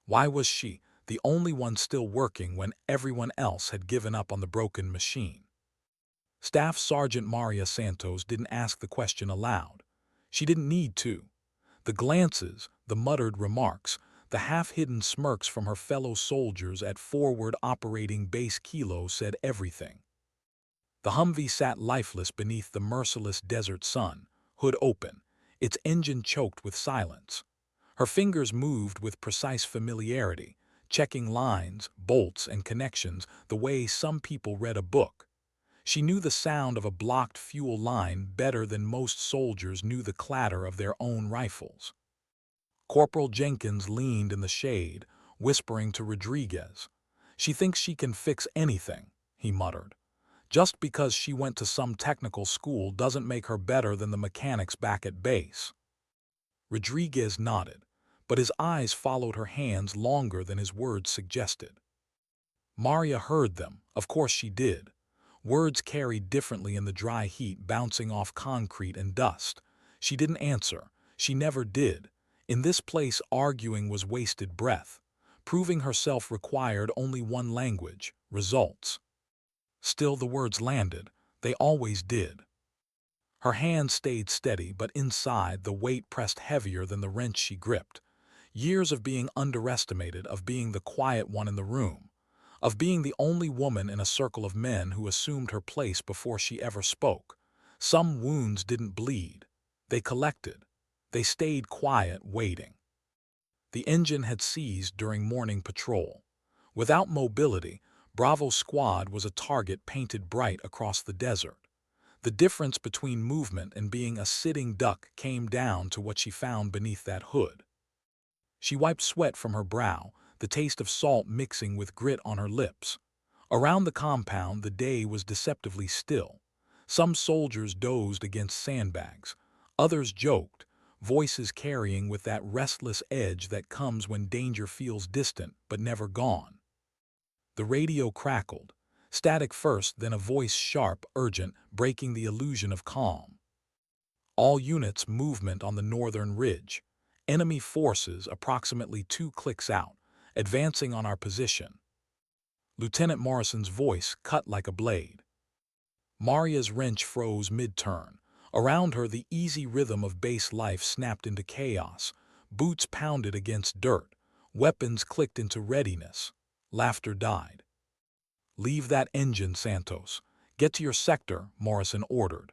Why was she the only one still working when everyone else had given up on the broken machine? Staff Sergeant Maria Santos didn't ask the question aloud. She didn't need to. The glances, the muttered remarks, the half-hidden smirks from her fellow soldiers at forward operating base Kilo said everything. The Humvee sat lifeless beneath the merciless desert sun, hood open, its engine choked with silence. Her fingers moved with precise familiarity, checking lines, bolts, and connections the way some people read a book. She knew the sound of a blocked fuel line better than most soldiers knew the clatter of their own rifles. Corporal Jenkins leaned in the shade, whispering to Rodriguez. "She thinks she can fix anything," he muttered. "Just because she went to some technical school doesn't make her better than the mechanics back at base." Rodriguez nodded, but his eyes followed her hands longer than his words suggested. Maria heard them, of course she did. Words carried differently in the dry heat bouncing off concrete and dust. She didn't answer. She never did. In this place arguing was wasted breath. Proving herself required only one language: results. Still the words landed. They always did. Her hand stayed steady, but inside the weight pressed heavier than the wrench she gripped. Years of being underestimated, of being the quiet one in the room, of being the only woman in a circle of men who assumed her place before she ever spoke. Some wounds didn't bleed. They collected. They stayed quiet, waiting. The engine had seized during morning patrol. Without mobility, Bravo Squad was a target painted bright across the desert. The difference between movement and being a sitting duck came down to what she found beneath that hood. She wiped sweat from her brow, the taste of salt mixing with grit on her lips. Around the compound, the day was deceptively still. Some soldiers dozed against sandbags. Others joked, voices carrying with that restless edge that comes when danger feels distant but never gone. The radio crackled. Static first, then a voice sharp, urgent, breaking the illusion of calm. "All units, movement on the northern ridge. Enemy forces approximately 2 clicks out, advancing on our position." Lieutenant Morrison's voice cut like a blade. Maria's wrench froze mid-turn. Around her, the easy rhythm of base life snapped into chaos. Boots pounded against dirt. Weapons clicked into readiness. Laughter died. "Leave that engine, Santos. Get to your sector," Morrison ordered.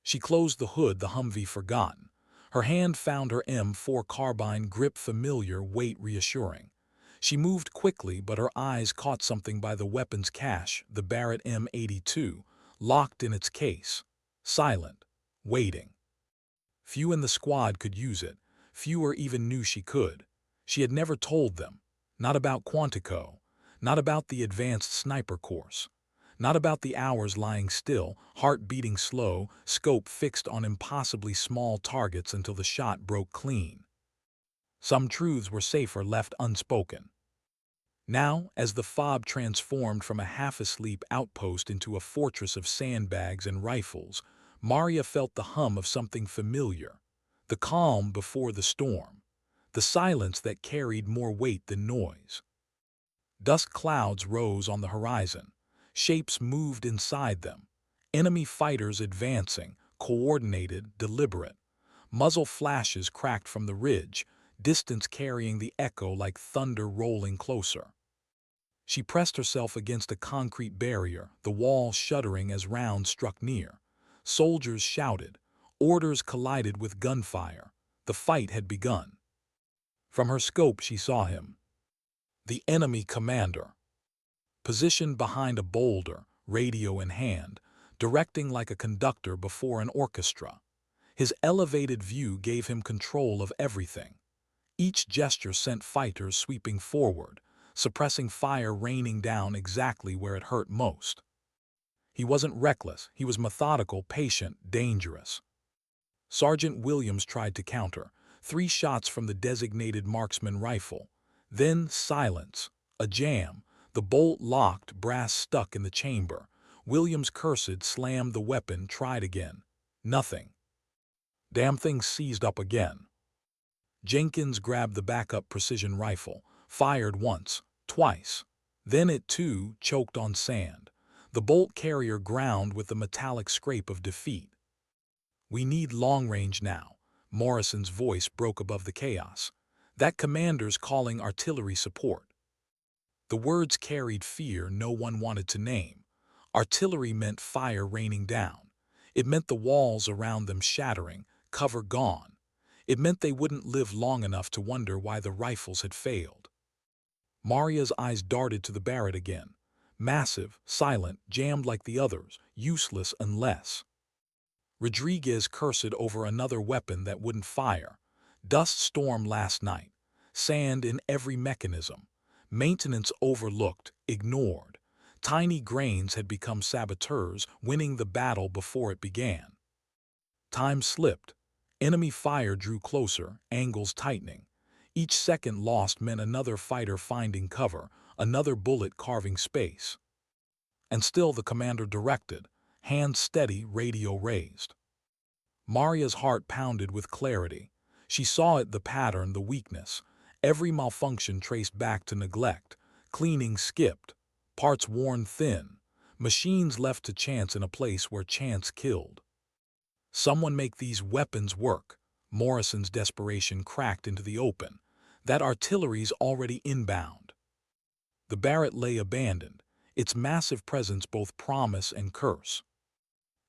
She closed the hood, the Humvee forgotten. Her hand found her M4 carbine, grip familiar, weight reassuring. She moved quickly, but her eyes caught something by the weapon's cache, the Barrett M82, locked in its case. Silent. Waiting. Few in the squad could use it. Fewer even knew she could. She had never told them. Not about Quantico. Not about the advanced sniper course. Not about the hours lying still, heart beating slow, scope fixed on impossibly small targets until the shot broke clean. Some truths were safer left unspoken. Now, as the fob transformed from a half-asleep outpost into a fortress of sandbags and rifles, Maria felt the hum of something familiar. The calm before the storm. The silence that carried more weight than noise. Dust clouds rose on the horizon. Shapes moved inside them. Enemy fighters advancing, coordinated, deliberate. Muzzle flashes cracked from the ridge, distance carrying the echo like thunder rolling closer. She pressed herself against a concrete barrier, the wall shuddering as rounds struck near. Soldiers shouted. Orders collided with gunfire. The fight had begun. From her scope she saw him. The enemy commander. Positioned behind a boulder, radio in hand, directing like a conductor before an orchestra. His elevated view gave him control of everything. Each gesture sent fighters sweeping forward, suppressing fire raining down exactly where it hurt most. He wasn't reckless, he was methodical, patient, dangerous. Sergeant Williams tried to counter, 3 shots from the designated marksman rifle. Then silence, a jam, the bolt locked, brass stuck in the chamber. Williams cursed, slammed the weapon, tried again. Nothing. Damn thing seized up again. Jenkins grabbed the backup precision rifle, fired once, twice. Then it too choked on sand. The bolt carrier ground with the metallic scrape of defeat. "We need long range now." Morrison's voice broke above the chaos. "That commander's calling artillery support." The words carried fear no one wanted to name. Artillery meant fire raining down. It meant the walls around them shattering, cover gone. It meant they wouldn't live long enough to wonder why the rifles had failed. Maria's eyes darted to the Barrett again. Massive, silent, jammed like the others, useless unless. Rodriguez cursed over another weapon that wouldn't fire. Dust storm last night. Sand in every mechanism. Maintenance overlooked, ignored. Tiny grains had become saboteurs, winning the battle before it began. Time slipped. Enemy fire drew closer, angles tightening. Each second lost meant another fighter finding cover, another bullet carving space. And still the commander directed, hands steady, radio raised. Maria's heart pounded with clarity. She saw it, the pattern, the weakness. Every malfunction traced back to neglect. Cleaning skipped. Parts worn thin. Machines left to chance in a place where chance killed. "Someone make these weapons work." Morrison's desperation cracked into the open. "That artillery's already inbound." The Barrett lay abandoned, its massive presence both promise and curse.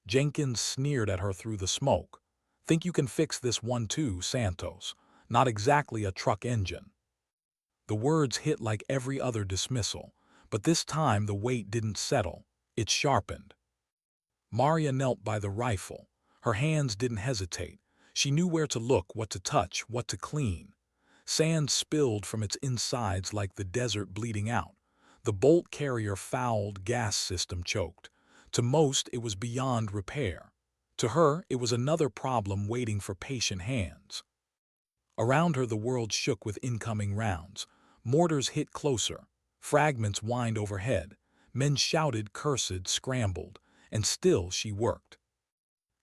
Jenkins sneered at her through the smoke. "Think you can fix this one too, Santos? Not exactly a truck engine." The words hit like every other dismissal, but this time the weight didn't settle, it sharpened. Maria knelt by the rifle. Her hands didn't hesitate. She knew where to look, what to touch, what to clean. Sand spilled from its insides like the desert bleeding out. The bolt carrier fouled, gas system choked. To most, it was beyond repair. To her, it was another problem waiting for patient hands. Around her, the world shook with incoming rounds. Mortars hit closer. Fragments whined overhead. Men shouted, cursed, scrambled. And still she worked.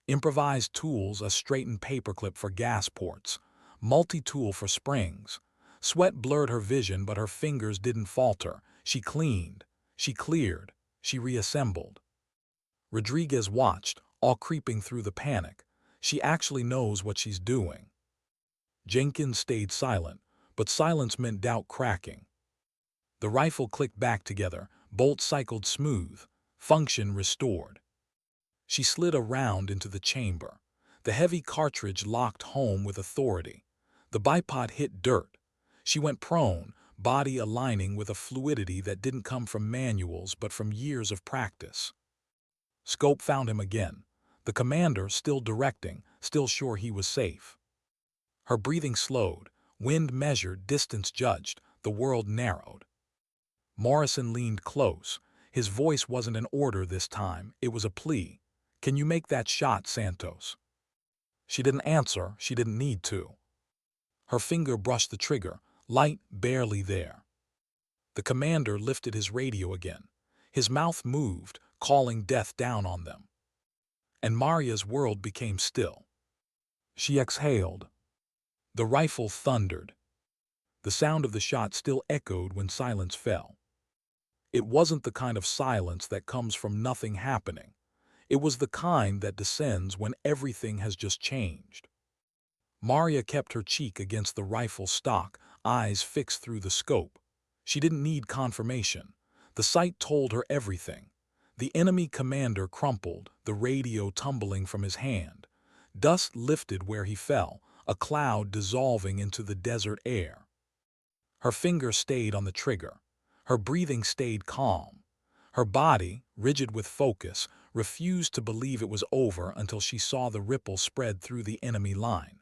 Improvised tools, a straightened paperclip for gas ports, multi-tool for springs. Sweat blurred her vision, but her fingers didn't falter. She cleaned, she cleared, she reassembled. Rodriguez watched, all creeping through the panic. She actually knows what she's doing. Jenkins stayed silent, but silence meant doubt cracking. The rifle clicked back together, bolt cycled smooth, function restored. She slid a round into the chamber. The heavy cartridge locked home with authority. The bipod hit dirt. She went prone, body aligning with a fluidity that didn't come from manuals but from years of practice. Scope found him again. The commander, still directing, still sure he was safe. Her breathing slowed, wind measured, distance judged, the world narrowed. Morrison leaned close. His voice wasn't an order this time, it was a plea. "Can you make that shot, Santos?" She didn't answer, she didn't need to. Her finger brushed the trigger, light barely there. The commander lifted his radio again. His mouth moved, calling death down on them. And Maria's world became still. She exhaled. The rifle thundered. The sound of the shot still echoed when silence fell. It wasn't the kind of silence that comes from nothing happening. It was the kind that descends when everything has just changed. Maria kept her cheek against the rifle stock, eyes fixed through the scope. She didn't need confirmation. The sight told her everything. The enemy commander crumpled, the radio tumbling from his hand. Dust lifted where he fell, a cloud dissolving into the desert air. Her finger stayed on the trigger. Her breathing stayed calm. Her body, rigid with focus, refused to believe it was over until she saw the ripple spread through the enemy line.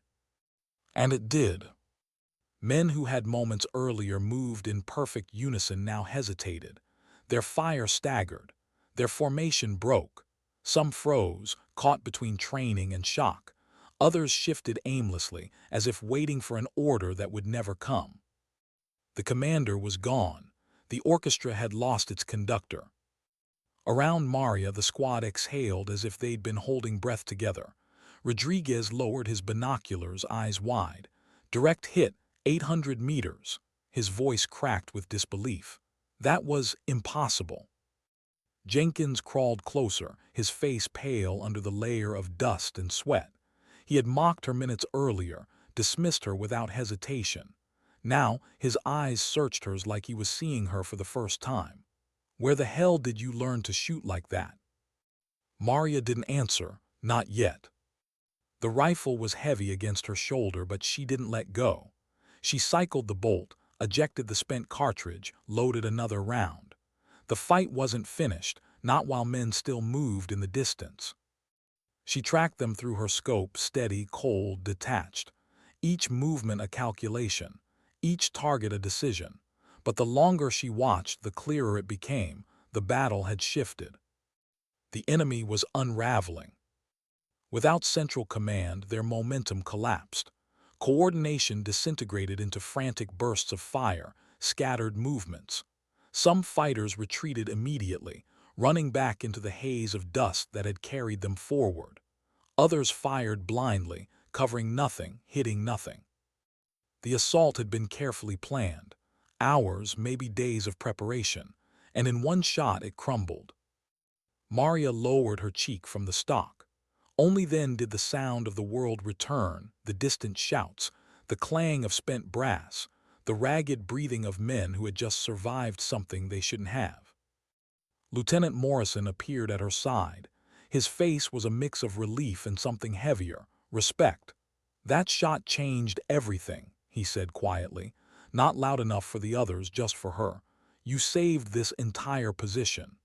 And it did. Men who had moments earlier moved in perfect unison now hesitated. Their fire staggered. Their formation broke. Some froze, caught between training and shock. Others shifted aimlessly, as if waiting for an order that would never come. The commander was gone. The orchestra had lost its conductor. Around Maria, the squad exhaled as if they'd been holding breath together. Rodriguez lowered his binoculars, eyes wide. Direct hit, 800 meters. his voice cracked with disbelief. That was impossible. Jenkins crawled closer, his face pale under the layer of dust and sweat. He had mocked her minutes earlier, dismissed her without hesitation. Now, his eyes searched hers like he was seeing her for the first time. "Where the hell did you learn to shoot like that?" Maria didn't answer, not yet. The rifle was heavy against her shoulder, but she didn't let go. She cycled the bolt, ejected the spent cartridge, loaded another round. The fight wasn't finished, not while men still moved in the distance. She tracked them through her scope, steady, cold, detached. Each movement a calculation, each target a decision. But the longer she watched, the clearer it became. The battle had shifted. The enemy was unraveling. Without central command, their momentum collapsed. Coordination disintegrated into frantic bursts of fire, scattered movements. Some fighters retreated immediately, running back into the haze of dust that had carried them forward. Others fired blindly, covering nothing, hitting nothing. The assault had been carefully planned. Hours, maybe days of preparation, and in one shot it crumbled. Maria lowered her cheek from the stock. Only then did the sound of the world return, the distant shouts, the clang of spent brass, the ragged breathing of men who had just survived something they shouldn't have. Lieutenant Morrison appeared at her side. His face was a mix of relief and something heavier, respect. "That shot changed everything," he said quietly, not loud enough for the others, just for her. "You saved this entire position."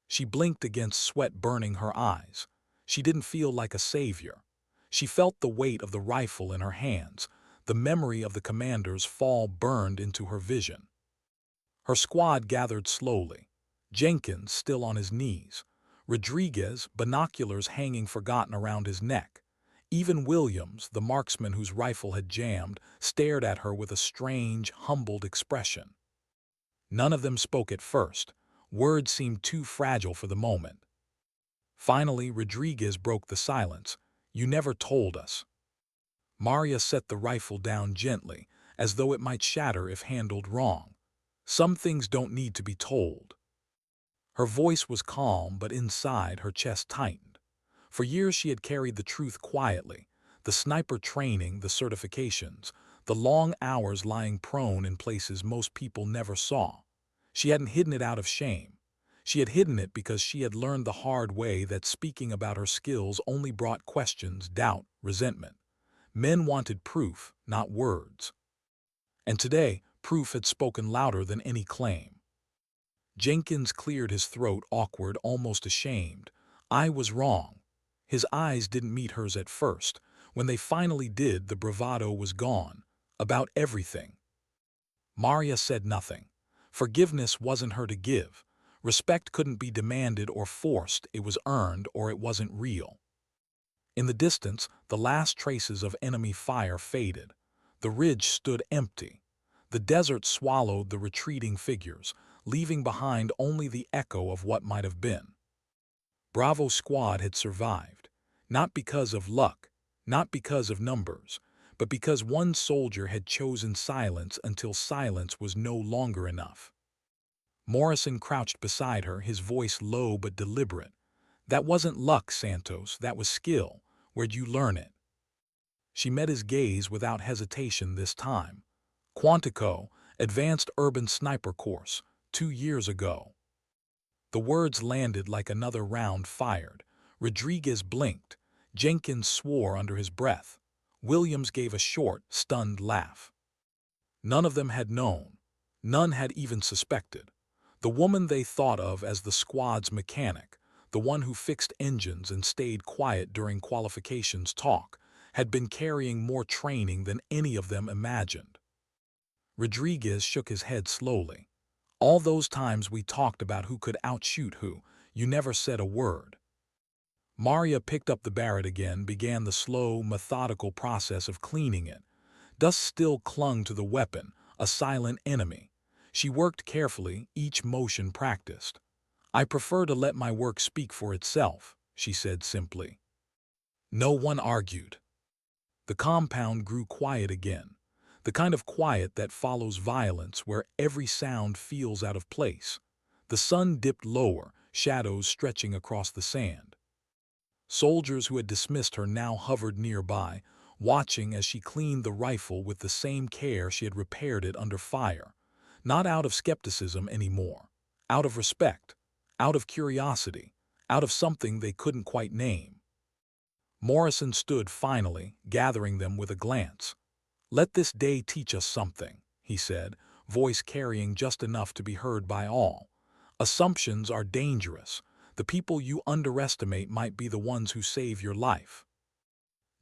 She blinked against sweat burning her eyes. She didn't feel like a savior. She felt the weight of the rifle in her hands, the memory of the commander's fall burned into her vision. Her squad gathered slowly. Jenkins still on his knees. Rodriguez, binoculars hanging forgotten around his neck. Even Williams, the marksman whose rifle had jammed, stared at her with a strange, humbled expression. None of them spoke at first. Words seemed too fragile for the moment. Finally, Rodriguez broke the silence. "You never told us." Maria set the rifle down gently, as though it might shatter if handled wrong. "Some things don't need to be told." Her voice was calm, but inside her chest tightened. For years she had carried the truth quietly, the sniper training, the certifications, the long hours lying prone in places most people never saw. She hadn't hidden it out of shame. She had hidden it because she had learned the hard way that speaking about her skills only brought questions, doubt, resentment. Men wanted proof, not words. And today, proof had spoken louder than any claim. Jenkins cleared his throat, awkward, almost ashamed. "I was wrong." His eyes didn't meet hers at first. When they finally did, the bravado was gone. About everything. Maria said nothing. Forgiveness wasn't her to give. Respect couldn't be demanded or forced. It was earned or it wasn't real. In the distance, the last traces of enemy fire faded. The ridge stood empty. The desert swallowed the retreating figures, leaving behind only the echo of what might have been. Bravo Squad had survived, not because of luck, not because of numbers, but because one soldier had chosen silence until silence was no longer enough. Morrison crouched beside her, his voice low but deliberate. "That wasn't luck, Santos, that was skill. Where'd you learn it?" She met his gaze without hesitation this time. "Quantico, Advanced Urban Sniper Course, 2 years ago." The words landed like another round fired. Rodriguez blinked. Jenkins swore under his breath. Williams gave a short, stunned laugh. None of them had known. None had even suspected. The woman they thought of as the squad's mechanic, the one who fixed engines and stayed quiet during qualifications talk, had been carrying more training than any of them imagined. Rodriguez shook his head slowly. "All those times we talked about who could outshoot who, you never said a word." Maria picked up the Barrett again, began the slow, methodical process of cleaning it. Dust still clung to the weapon, a silent enemy. She worked carefully, each motion practiced. "I prefer to let my work speak for itself," she said simply. No one argued. The compound grew quiet again. The kind of quiet that follows violence where every sound feels out of place. The sun dipped lower, shadows stretching across the sand. Soldiers who had dismissed her now hovered nearby, watching as she cleaned the rifle with the same care she had repaired it under fire. Not out of skepticism anymore. Out of respect. Out of curiosity. Out of something they couldn't quite name. Morrison stood finally, gathering them with a glance. "Let this day teach us something," he said, voice carrying just enough to be heard by all. "Assumptions are dangerous. The people you underestimate might be the ones who save your life."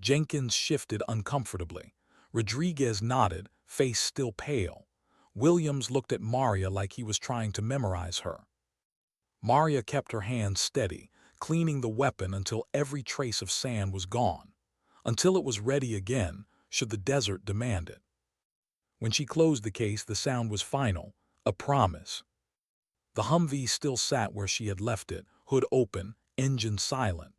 Jenkins shifted uncomfortably. Rodriguez nodded, face still pale. Williams looked at Maria like he was trying to memorize her. Maria kept her hands steady, cleaning the weapon until every trace of sand was gone. Until it was ready again, should the desert demand it. When she closed the case, the sound was final, a promise. The Humvee still sat where she had left it, hood open, engine silent.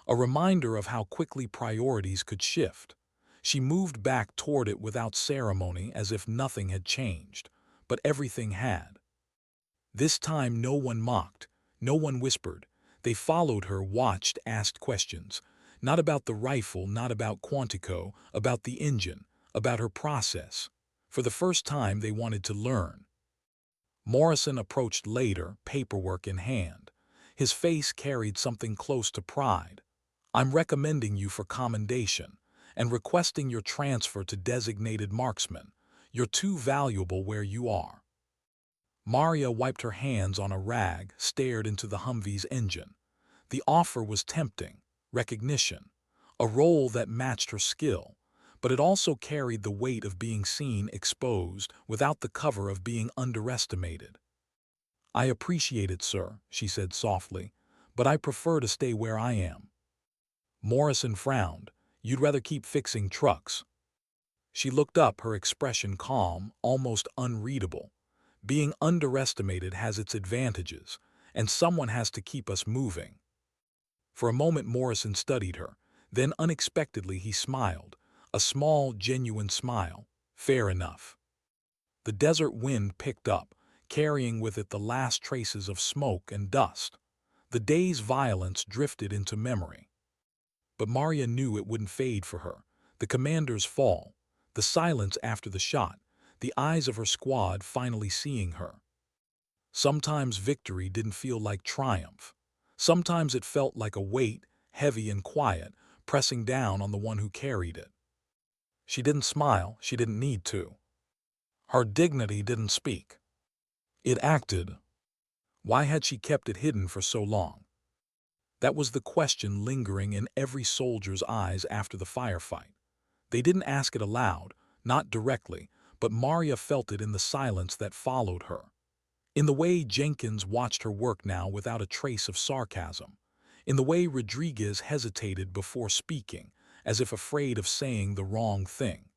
A reminder of how quickly priorities could shift. She moved back toward it without ceremony, as if nothing had changed. But everything had. This time no one mocked, no one whispered. They followed her, watched, asked questions. Not about the rifle, not about Quantico, about the engine, about her process. For the first time they wanted to learn. Morrison approached later, paperwork in hand. His face carried something close to pride. "I'm recommending you for commendation and requesting your transfer to designated marksman. You're too valuable where you are." Maria wiped her hands on a rag, stared into the Humvee's engine. The offer was tempting, recognition, a role that matched her skill, but it also carried the weight of being seen exposed without the cover of being underestimated. "I appreciate it, sir," she said softly, "but I prefer to stay where I am." Morrison frowned. "You'd rather keep fixing trucks." She looked up, her expression calm, almost unreadable. "Being underestimated has its advantages, and someone has to keep us moving." For a moment Morrison studied her. Then unexpectedly he smiled. A small, genuine smile. "Fair enough." The desert wind picked up, carrying with it the last traces of smoke and dust. The day's violence drifted into memory. But Maria knew it wouldn't fade for her. The commander's fall, the silence after the shot, the eyes of her squad finally seeing her. Sometimes victory didn't feel like triumph. Sometimes it felt like a weight, heavy and quiet, pressing down on the one who carried it. She didn't smile, she didn't need to. Her dignity didn't speak. It acted. Why had she kept it hidden for so long? That was the question lingering in every soldier's eyes after the firefight. They didn't ask it aloud, not directly, but Maria felt it in the silence that followed her. In the way Jenkins watched her work now without a trace of sarcasm. In the way Rodriguez hesitated before speaking, as if afraid of saying the wrong thing.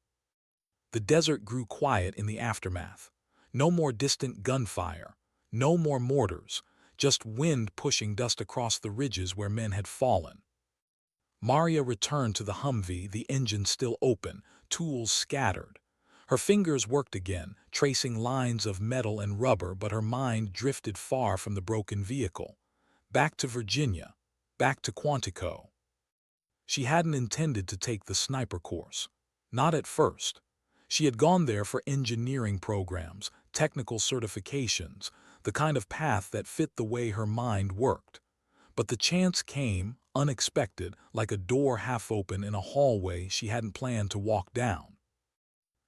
The desert grew quiet in the aftermath. No more distant gunfire, no more mortars, just wind pushing dust across the ridges where men had fallen. Maria returned to the Humvee, the engine still open, tools scattered. Her fingers worked again, tracing lines of metal and rubber, but her mind drifted far from the broken vehicle. Back to Virginia, back to Quantico. She hadn't intended to take the sniper course. Not at first. She had gone there for engineering programs, technical certifications, the kind of path that fit the way her mind worked. But the chance came, unexpected, like a door half open in a hallway she hadn't planned to walk down.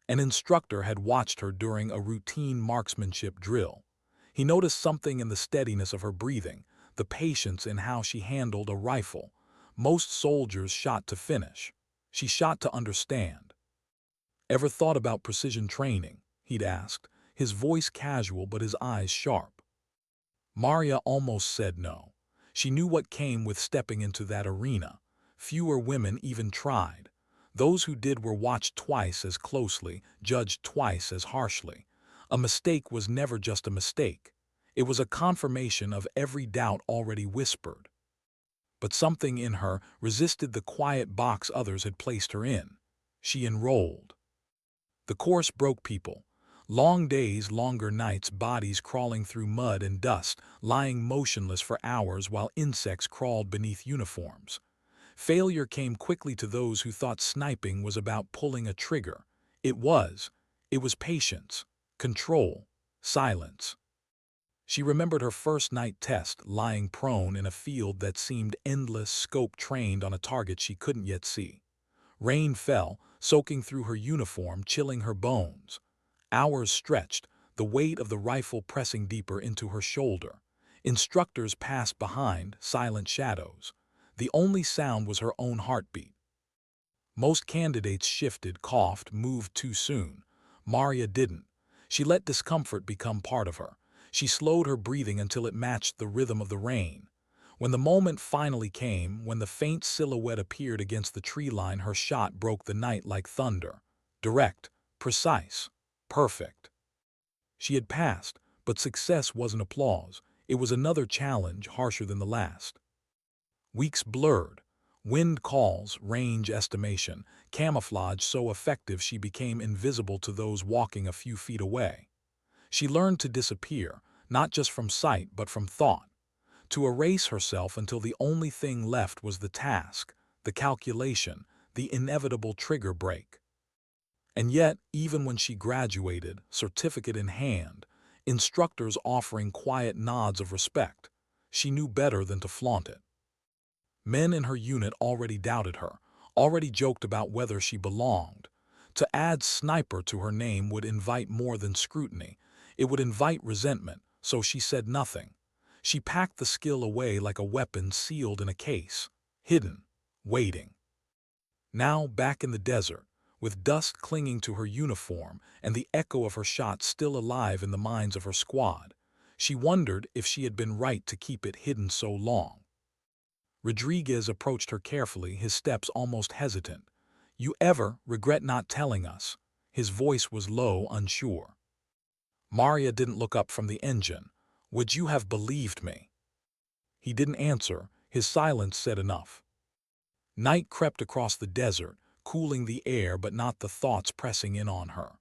An instructor had watched her during a routine marksmanship drill. He noticed something in the steadiness of her breathing, the patience in how she handled a rifle. Most soldiers shot to finish. She shot to understand. "Ever thought about precision training?" he'd asked, his voice casual but his eyes sharp. Maria almost said no. She knew what came with stepping into that arena. Fewer women even tried. Those who did were watched twice as closely, judged twice as harshly. A mistake was never just a mistake. It was a confirmation of every doubt already whispered. But something in her resisted the quiet box others had placed her in. She enrolled. The course broke people. Long days, longer nights, bodies crawling through mud and dust, lying motionless for hours while insects crawled beneath uniforms. Failure came quickly to those who thought sniping was about pulling a trigger. It was. It was patience, control, silence. She remembered her first night test, lying prone in a field that seemed endless, scope trained on a target she couldn't yet see. Rain fell, soaking through her uniform, chilling her bones. Hours stretched, the weight of the rifle pressing deeper into her shoulder. Instructors passed behind, silent shadows. The only sound was her own heartbeat. Most candidates shifted, coughed, moved too soon. Maria didn't. She let discomfort become part of her. She slowed her breathing until it matched the rhythm of the rain. When the moment finally came, when the faint silhouette appeared against the tree line, her shot broke the night like thunder. Direct, precise, perfect. She had passed, but success wasn't applause. It was another challenge, harsher than the last. Weeks blurred. Wind calls, range estimation, camouflage so effective she became invisible to those walking a few feet away. She learned to disappear, not just from sight but from thought. To erase herself until the only thing left was the task, the calculation, the inevitable trigger break. And yet, even when she graduated, certificate in hand, instructors offering quiet nods of respect, she knew better than to flaunt it. Men in her unit already doubted her, already joked about whether she belonged. To add sniper to her name would invite more than scrutiny. It would invite resentment, so she said nothing. She packed the skill away like a weapon sealed in a case, hidden, waiting. Now, back in the desert, with dust clinging to her uniform and the echo of her shot still alive in the minds of her squad, she wondered if she had been right to keep it hidden so long. Rodriguez approached her carefully, his steps almost hesitant. "You ever regret not telling us?" His voice was low, unsure. Maria didn't look up from the engine. "Would you have believed me?" He didn't answer. His silence said enough. Night crept across the desert, cooling the air but not the thoughts pressing in on her.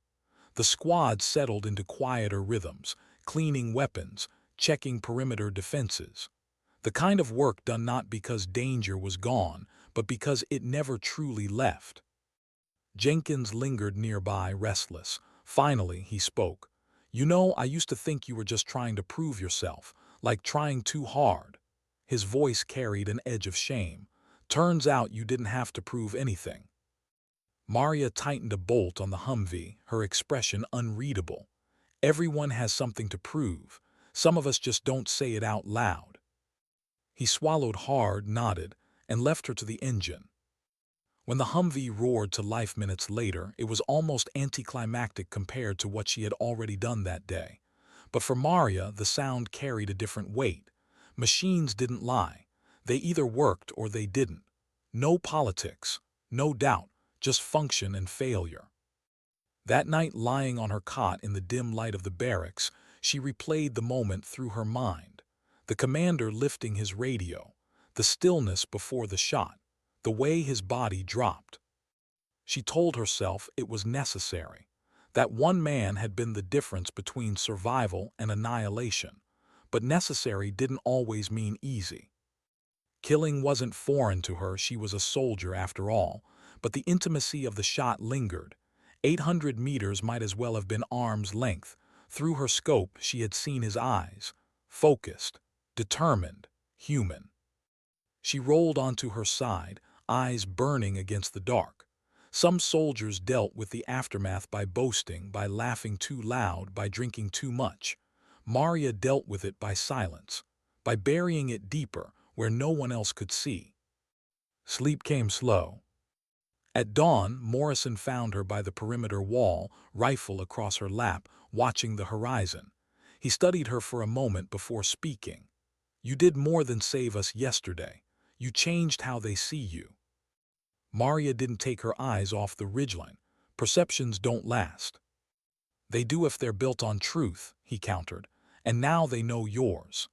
The squad settled into quieter rhythms, cleaning weapons, checking perimeter defenses. The kind of work done not because danger was gone, but because it never truly left. Jenkins lingered nearby, restless. Finally, he spoke. "You know, I used to think you were just trying to prove yourself, like trying too hard." His voice carried an edge of shame. "Turns out you didn't have to prove anything." Maria tightened a bolt on the Humvee, her expression unreadable. "Everyone has something to prove. Some of us just don't say it out loud." He swallowed hard, nodded, and left her to the engine. When the Humvee roared to life minutes later, it was almost anticlimactic compared to what she had already done that day. But for Maria, the sound carried a different weight. Machines didn't lie. They either worked or they didn't. No politics, no doubt, just function and failure. That night, lying on her cot in the dim light of the barracks, she replayed the moment through her mind. The commander lifting his radio, the stillness before the shot, the way his body dropped. She told herself it was necessary. That one man had been the difference between survival and annihilation. But necessary didn't always mean easy. Killing wasn't foreign to her, she was a soldier after all, but the intimacy of the shot lingered. 800 meters might as well have been arm's length. Through her scope, she had seen his eyes, focused, determined, human. She rolled onto her side, eyes burning against the dark. Some soldiers dealt with the aftermath by boasting, by laughing too loud, by drinking too much. Maria dealt with it by silence, by burying it deeper where no one else could see. Sleep came slow. At dawn, Morrison found her by the perimeter wall, rifle across her lap, watching the horizon. He studied her for a moment before speaking. "You did more than save us yesterday. You changed how they see you." Maria didn't take her eyes off the ridgeline. "Perceptions don't last." "They do if they're built on truth," he countered, "and now they know yours."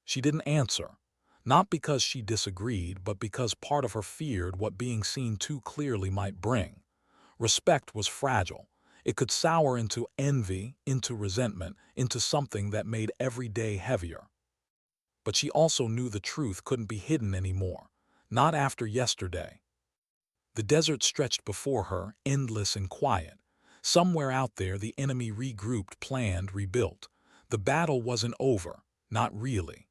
She didn't answer, not because she disagreed, but because part of her feared what being seen too clearly might bring. Respect was fragile, It could sour into envy, into resentment, into something that made every day heavier. But she also knew the truth couldn't be hidden anymore, not after yesterday. The desert stretched before her, endless and quiet. Somewhere out there the enemy regrouped, planned, rebuilt. The battle wasn't over, not really.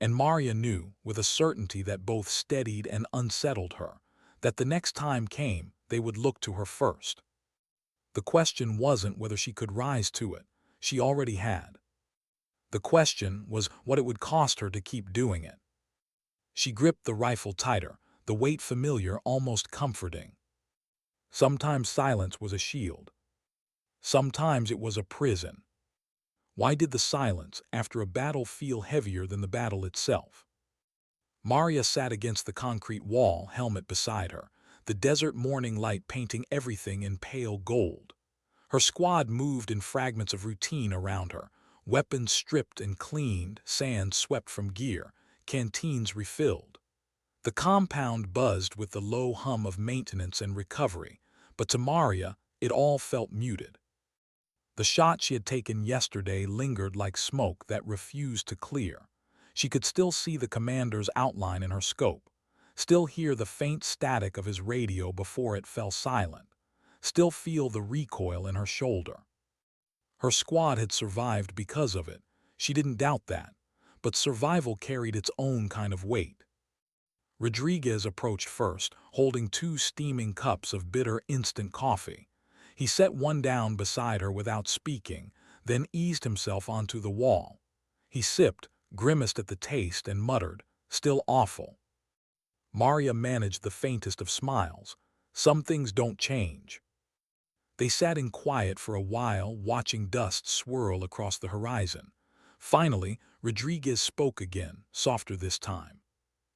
And Maria knew, with a certainty that both steadied and unsettled her, that the next time came, they would look to her first. The question wasn't whether she could rise to it. She already had. The question was what it would cost her to keep doing it. She gripped the rifle tighter, the weight familiar, almost comforting. Sometimes silence was a shield. Sometimes it was a prison. Why did the silence, after a battle, feel heavier than the battle itself? Maria sat against the concrete wall, helmet beside her, the desert morning light painting everything in pale gold. Her squad moved in fragments of routine around her, weapons stripped and cleaned, sand swept from gear, canteens refilled. The compound buzzed with the low hum of maintenance and recovery, but to Maria, it all felt muted. The shot she had taken yesterday lingered like smoke that refused to clear. She could still see the commander's outline in her scope, still hear the faint static of his radio before it fell silent, still feel the recoil in her shoulder. Her squad had survived because of it. She didn't doubt that, but survival carried its own kind of weight. Rodriguez approached first, holding 2 steaming cups of bitter instant coffee. He set one down beside her without speaking, then eased himself onto the wall. He sipped, grimaced at the taste, and muttered, "Still awful." Maria managed the faintest of smiles. Some things don't change. They sat in quiet for a while, watching dust swirl across the horizon. Finally, Rodriguez spoke again, softer this time.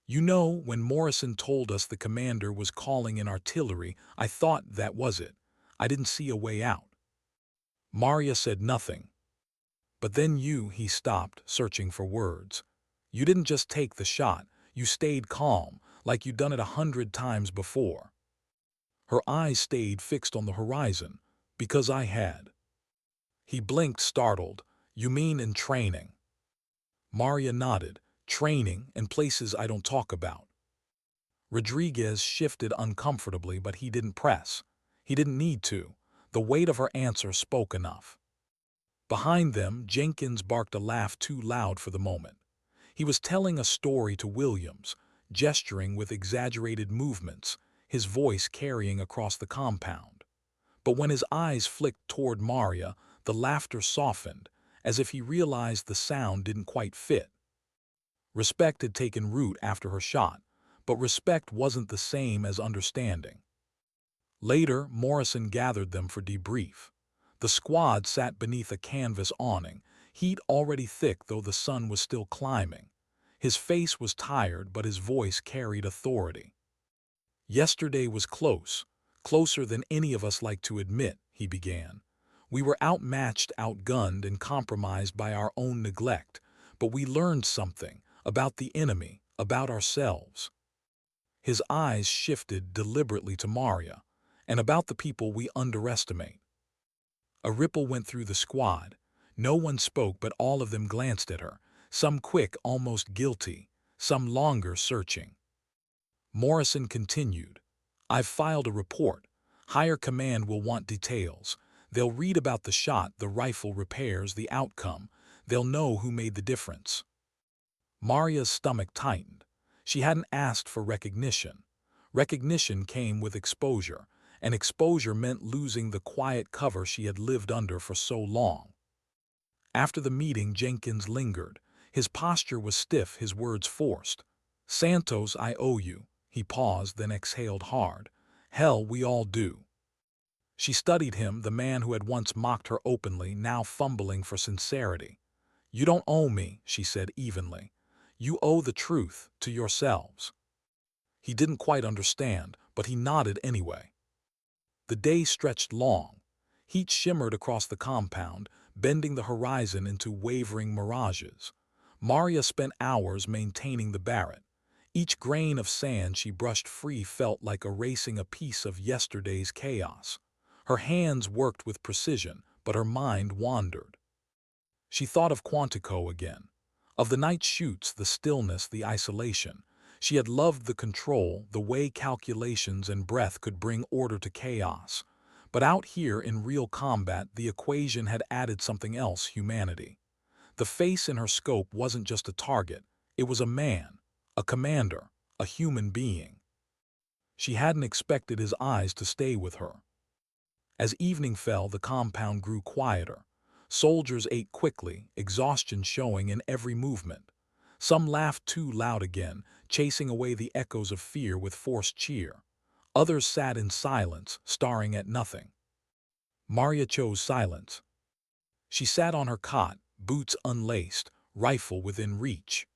"You know, when Morrison told us the commander was calling in artillery, I thought that was it. I didn't see a way out." Maria said nothing. "But then he stopped, searching for words. You didn't just take the shot, you stayed calm, like you'd done it 100 times before." Her eyes stayed fixed on the horizon, "Because I had." He blinked, startled. "You mean in training?" Maria nodded. "Training and places I don't talk about." Rodriguez shifted uncomfortably, but he didn't press. He didn't need to. The weight of her answer spoke enough. Behind them, Jenkins barked a laugh too loud for the moment. He was telling a story to Williams, gesturing with exaggerated movements, his voice carrying across the compound. But when his eyes flicked toward Maria, the laughter softened, as if he realized the sound didn't quite fit. Respect had taken root after her shot, but respect wasn't the same as understanding. Later, Morrison gathered them for debrief. The squad sat beneath a canvas awning, heat already thick though the sun was still climbing. His face was tired, but his voice carried authority. "Yesterday was close, closer than any of us like to admit," he began. "We were outmatched, outgunned, and compromised by our own neglect, but we learned something about the enemy, about ourselves." His eyes shifted deliberately to Maria, "and about the people we underestimate." A ripple went through the squad. No one spoke, but all of them glanced at her, some quick, almost guilty, some longer, searching. Morrison continued, "I've filed a report. Higher command will want details. They'll read about the shot, the rifle repairs, the outcome. They'll know who made the difference." Maria's stomach tightened. She hadn't asked for recognition. Recognition came with exposure, and exposure meant losing the quiet cover she had lived under for so long. After the meeting, Jenkins lingered. His posture was stiff, his words forced. "Santos, I owe you." He paused, then exhaled hard. "Hell, we all do." She studied him, the man who had once mocked her openly, now fumbling for sincerity. "You don't owe me," she said evenly. "You owe the truth to yourselves." He didn't quite understand, but he nodded anyway. The day stretched long. Heat shimmered across the compound, bending the horizon into wavering mirages. Maria spent hours maintaining the Barrett. Each grain of sand she brushed free felt like erasing a piece of yesterday's chaos. Her hands worked with precision, but her mind wandered. She thought of Quantico again, of the night shoots, the stillness, the isolation. She had loved the control, the way calculations and breath could bring order to chaos. But out here in real combat, the equation had added something else: humanity. The face in her scope wasn't just a target, it was a man, a commander, a human being. She hadn't expected his eyes to stay with her. As evening fell, the compound grew quieter. Soldiers ate quickly, exhaustion showing in every movement. Some laughed too loud again, chasing away the echoes of fear with forced cheer. Others sat in silence, staring at nothing. Maria chose silence. She sat on her cot, boots unlaced, rifle within reach.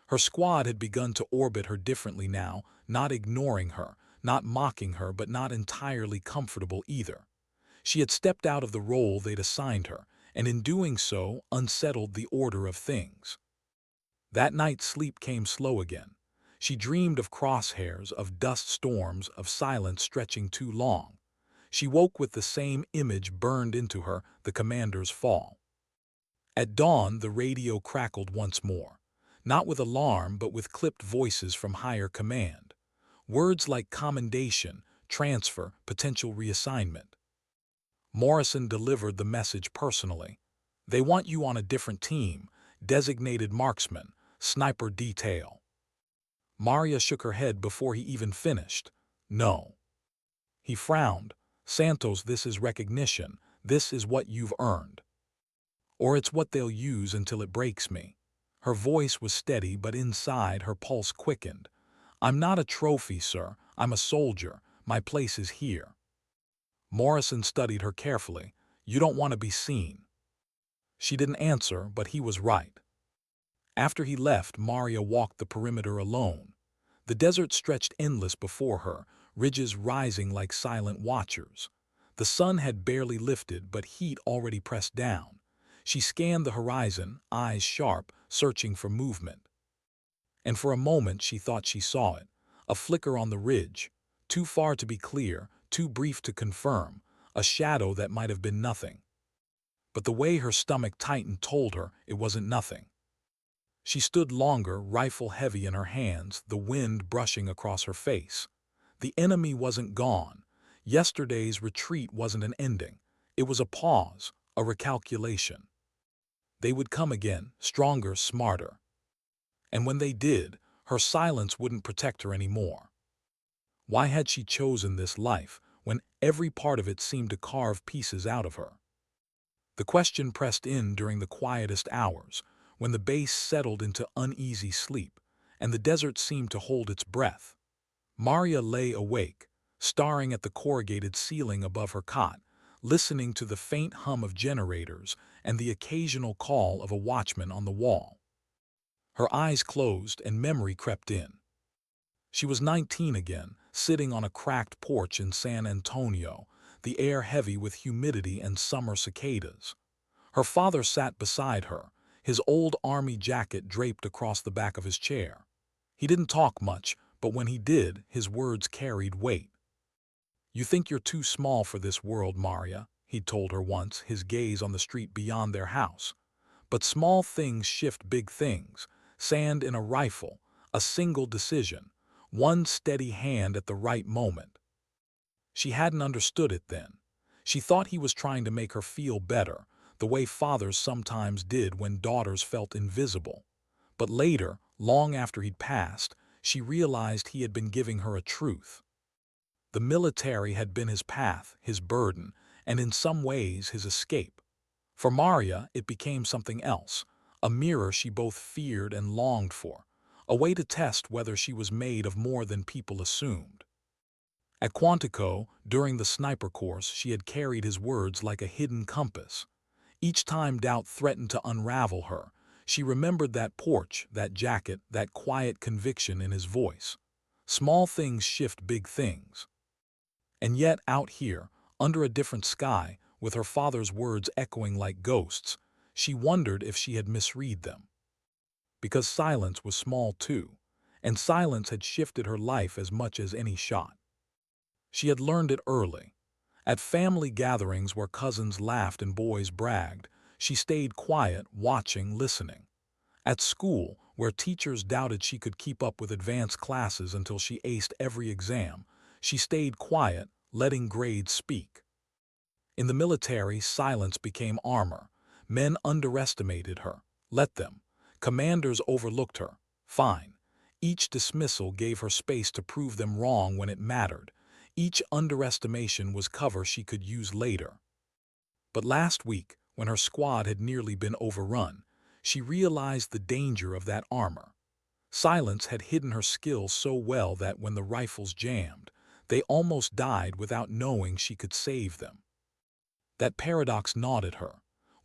Her squad had begun to orbit her differently now, not ignoring her, not mocking her, but not entirely comfortable either. She had stepped out of the role they'd assigned her, and in doing so, unsettled the order of things. That night sleep came slow again. She dreamed of crosshairs, of dust storms, of silence stretching too long. She woke with the same image burned into her: the commander's fall. At dawn, the radio crackled once more, not with alarm but with clipped voices from higher command. Words like commendation, transfer, potential reassignment. Morrison delivered the message personally. "They want you on a different team, designated marksman, sniper detail." Maria shook her head before he even finished. "No." He frowned. "Santos, this is recognition. This is what you've earned. Or it's what they'll use until it breaks me." Her voice was steady, but inside her pulse quickened. "I'm not a trophy, sir. I'm a soldier. My place is here." Morrison studied her carefully. "You don't want to be seen." She didn't answer, but he was right. After he left, Maria walked the perimeter alone. The desert stretched endless before her, ridges rising like silent watchers. The sun had barely lifted, but heat already pressed down. She scanned the horizon, eyes sharp, searching for movement. And for a moment she thought she saw it, a flicker on the ridge, too far to be clear, too brief to confirm, a shadow that might have been nothing. But the way her stomach tightened told her it wasn't nothing. She stood longer, rifle heavy in her hands, the wind brushing across her face. The enemy wasn't gone. Yesterday's retreat wasn't an ending. It was a pause, a recalculation. They would come again, stronger, smarter. And when they did, her silence wouldn't protect her anymore. Why had she chosen this life, when every part of it seemed to carve pieces out of her? The question pressed in during the quietest hours, when the base settled into uneasy sleep, and the desert seemed to hold its breath. Maria lay awake, staring at the corrugated ceiling above her cot, listening to the faint hum of generators and the occasional call of a watchman on the wall. Her eyes closed and memory crept in. She was 19 again, sitting on a cracked porch in San Antonio, the air heavy with humidity and summer cicadas. Her father sat beside her, his old army jacket draped across the back of his chair. He didn't talk much, but when he did, his words carried weight. "You think you're too small for this world, Maria," he'd told her once, his gaze on the street beyond their house. "But small things shift big things. Sand in a rifle, a single decision, one steady hand at the right moment." She hadn't understood it then. She thought he was trying to make her feel better, the way fathers sometimes did when daughters felt invisible. But later, long after he'd passed, she realized he had been giving her a truth. The military had been his path, his burden, and in some ways his escape. For Maria, it became something else, a mirror she both feared and longed for, a way to test whether she was made of more than people assumed. At Quantico, during the sniper course, she had carried his words like a hidden compass. Each time doubt threatened to unravel her, she remembered that porch, that jacket, that quiet conviction in his voice. Small things shift big things. And yet, out here, under a different sky, with her father's words echoing like ghosts, she wondered if she had misread them. Because silence was small too, and silence had shifted her life as much as any shot. She had learned it early. At family gatherings where cousins laughed and boys bragged, she stayed quiet, watching, listening. At school, where teachers doubted she could keep up with advanced classes until she aced every exam, she stayed quiet, letting grades speak. In the military, silence became armor. Men underestimated her. Let them. Commanders overlooked her. Fine. Each dismissal gave her space to prove them wrong when it mattered. Each underestimation was cover she could use later. But last week, when her squad had nearly been overrun, she realized the danger of that armor. Silence had hidden her skills so well that when the rifles jammed, they almost died without knowing she could save them. That paradox gnawed at her.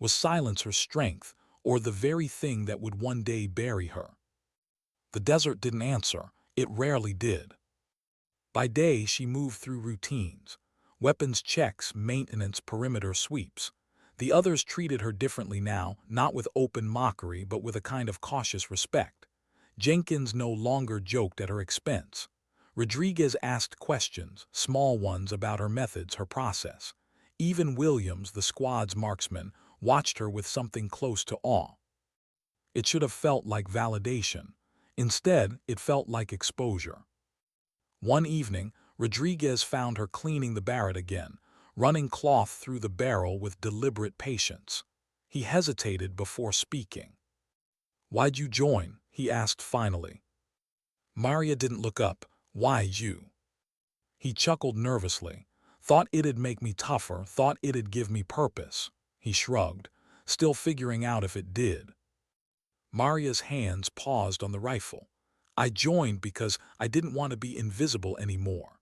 Was silence her strength, or the very thing that would one day bury her? The desert didn't answer. It rarely did. By day, she moved through routines. Weapons checks, maintenance, perimeter sweeps. The others treated her differently now, not with open mockery, but with a kind of cautious respect. Jenkins no longer joked at her expense. Rodriguez asked questions, small ones about her methods, her process. Even Williams, the squad's marksman, watched her with something close to awe. It should have felt like validation. Instead, it felt like exposure. One evening, Rodriguez found her cleaning the Barrett again, running cloth through the barrel with deliberate patience. He hesitated before speaking. "Why'd you join?" he asked finally. Maria didn't look up. "Why you?" He chuckled nervously. "Thought it'd make me tougher, thought it'd give me purpose." He shrugged, still figuring out if it did. Maria's hands paused on the rifle. "I joined because I didn't want to be invisible anymore."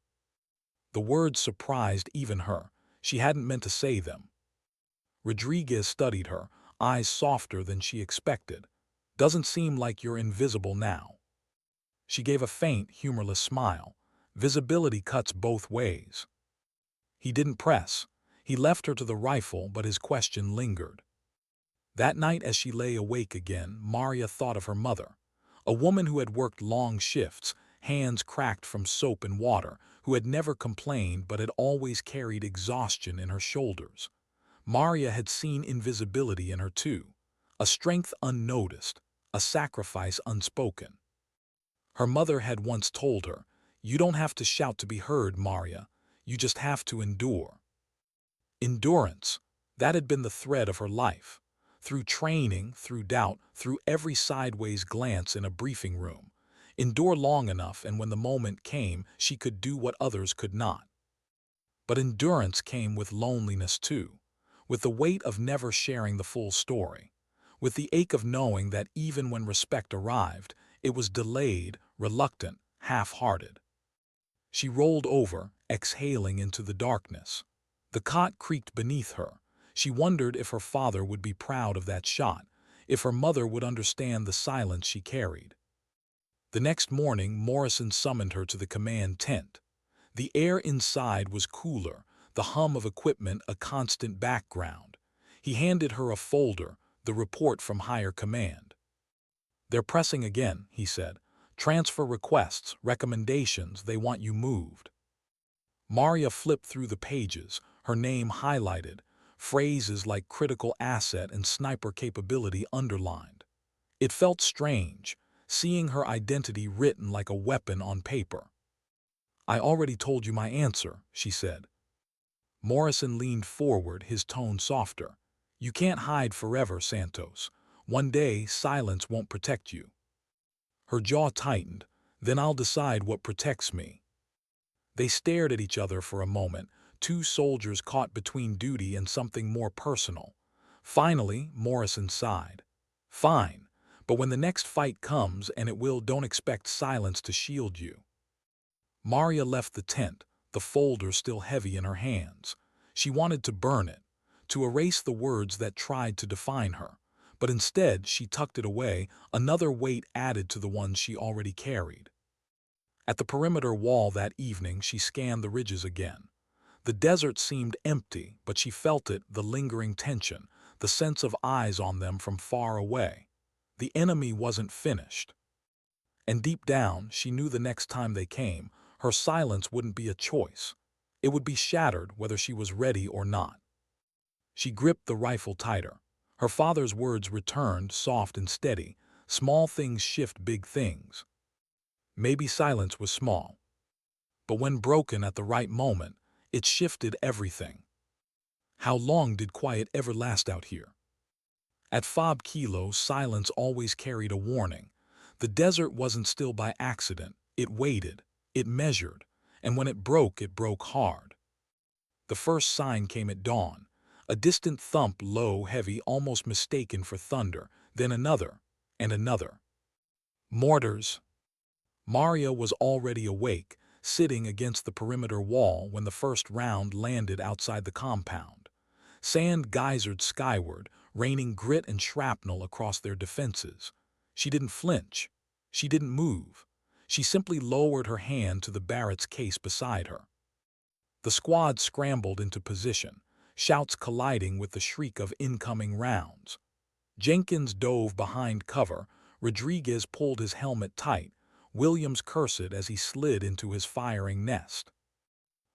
The words surprised even her. She hadn't meant to say them. Rodriguez studied her, eyes softer than she expected. "Doesn't seem like you're invisible now." She gave a faint, humorless smile. Visibility cuts both ways. He didn't press. He left her to the rifle, but his question lingered. That night as she lay awake again, Maria thought of her mother. A woman who had worked long shifts, hands cracked from soap and water, who had never complained but had always carried exhaustion in her shoulders. Maria had seen invisibility in her too, a strength unnoticed, a sacrifice unspoken. Her mother had once told her, "You don't have to shout to be heard, Maria. You just have to endure." Endurance, that had been the thread of her life. Through training, through doubt, through every sideways glance in a briefing room. Endure long enough, and when the moment came, she could do what others could not. But endurance came with loneliness too, with the weight of never sharing the full story, with the ache of knowing that even when respect arrived, it was delayed, reluctant, half-hearted. She rolled over, exhaling into the darkness. The cot creaked beneath her. She wondered if her father would be proud of that shot, if her mother would understand the silence she carried. The next morning, Morrison summoned her to the command tent. The air inside was cooler, the hum of equipment a constant background. He handed her a folder, the report from higher command. "They're pressing again," he said. "Transfer requests, recommendations, they want you moved." Maria flipped through the pages, her name highlighted, phrases like critical asset and sniper capability underlined. It felt strange, seeing her identity written like a weapon on paper. "I already told you my answer," she said. Morrison leaned forward, his tone softer. "You can't hide forever, Santos. One day, silence won't protect you." Her jaw tightened. "Then I'll decide what protects me." They stared at each other for a moment, two soldiers caught between duty and something more personal. Finally, Morrison sighed. "Fine, but when the next fight comes, and it will, don't expect silence to shield you." Maria left the tent, the folder still heavy in her hands. She wanted to burn it, to erase the words that tried to define her, but instead she tucked it away, another weight added to the one she already carried. At the perimeter wall that evening, she scanned the ridges again. The desert seemed empty, but she felt it, the lingering tension, the sense of eyes on them from far away. The enemy wasn't finished. And deep down, she knew the next time they came, her silence wouldn't be a choice. It would be shattered whether she was ready or not. She gripped the rifle tighter. Her father's words returned, soft and steady. Small things shift big things. Maybe silence was small, but when broken at the right moment, it shifted everything. How long did quiet ever last out here? At 5 kilos, silence always carried a warning. The desert wasn't still by accident. It waited, it measured, and when it broke hard. The first sign came at dawn. A distant thump, low, heavy, almost mistaken for thunder, then another, and another. Mortars. Maria was already awake, sitting against the perimeter wall when the first round landed outside the compound. Sand geysered skyward, raining grit and shrapnel across their defenses. She didn't flinch. She didn't move. She simply lowered her hand to the Barrett's case beside her. The squad scrambled into position, shouts colliding with the shriek of incoming rounds. Jenkins dove behind cover. Rodriguez pulled his helmet tight. Williams cursed as he slid into his firing nest.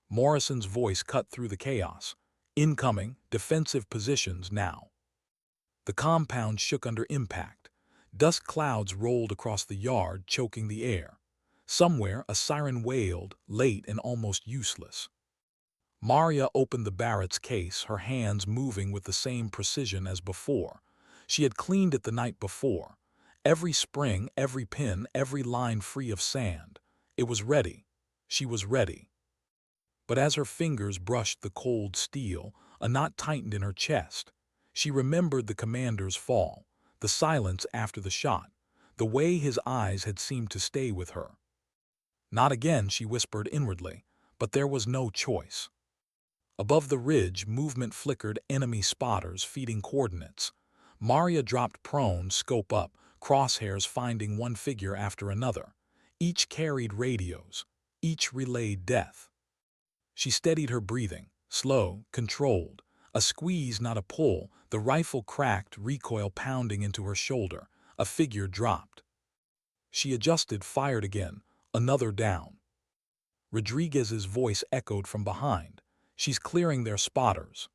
Morrison's voice cut through the chaos. Incoming, defensive positions now. The compound shook under impact. Dust clouds rolled across the yard, choking the air. Somewhere, a siren wailed, late and almost useless. Maria opened the Barrett's case, her hands moving with the same precision as before. She had cleaned it the night before. Every spring, every pin, every line free of sand. It was ready. She was ready. But as her fingers brushed the cold steel, a knot tightened in her chest. She remembered the commander's fall, the silence after the shot, the way his eyes had seemed to stay with her. Not again, she whispered inwardly, but there was no choice. Above the ridge, movement flickered, enemy spotters feeding coordinates. Maria dropped prone, scope up, crosshairs finding one figure after another. Each carried radios, each relayed death. She steadied her breathing, slow, controlled. A squeeze, not a pull. The rifle cracked, recoil pounding into her shoulder. A figure dropped. She adjusted, fired again. Another down. Rodriguez's voice echoed from behind. She's clearing their spotters.